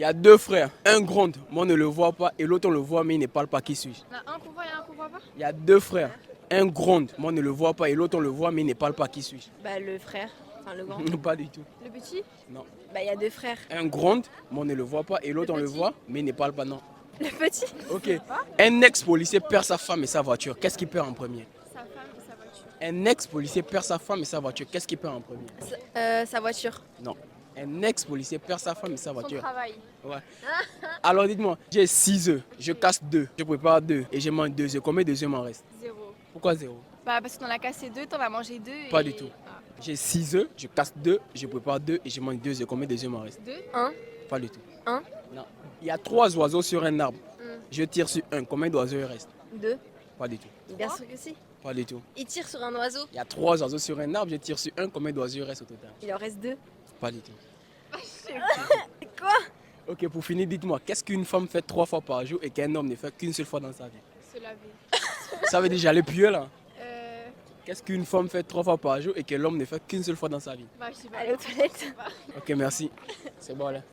y a deux frères. Un gronde, moi on ne le voit pas, et l'autre on le voit, mais il ne parle pas. Qui suis-je? Il y en a un qu'on voit et un qu'on voit pas. Il y a deux frères. Un gronde, moi on ne le voit pas, et l'autre on le voit, mais il ne parle pas. Qui suis-je? Bah le frère, enfin le grand. Pas du tout. Le petit. Non. Bah il y a deux frères. Un gronde, moi on ne le voit pas, et l'autre on le petit. voit, mais il ne parle pas. Non. Le petit. Ok. Un ex-policier perd sa femme et sa voiture. Qu'est-ce qu'il perd en premier? Sa femme et sa voiture. Un ex-policier perd sa femme et sa voiture. Qu'est-ce qu'il perd en premier? Sa voiture. Non. Un ex-policier perd sa femme et sa Son voiture. travail. Ouais. Alors dites-moi, j'ai 6 œufs, je casse 2, je prépare 2 et je mange 2 œufs. Combien de œufs m'en reste? 0. Pourquoi 0? Bah parce qu'on a cassé 2, t'en as mangé 2. Pas du tout. J'ai 6 œufs, je casse 2, je prépare 2 et je mange 2 œufs. Combien de œufs m'en reste? 2. Un. Pas du tout. Un. Non. Il y a 3 oiseaux sur un arbre. Je tire sur un. Combien d'oiseaux il reste? Deux. Pas du tout. Bien sûr que si. Pas du tout. Il tire sur un oiseau. Il y a 3 oiseaux sur un arbre, je tire sur un. Combien d'oiseaux il reste au total? Il en reste deux. Pas du tout. Quoi? Ok, pour finir, dites-moi, qu'est-ce qu'une femme fait 3 fois par jour et qu'un homme ne fait qu'une seule fois dans sa vie? Se laver. Ça veut dire j'allais puer là. Euh. Qu'est-ce qu'une femme fait 3 fois par jour et que l'homme ne fait qu'une seule fois dans sa vie? Bah je sais pas. Aller aux toilettes. Ok, merci. C'est bon là.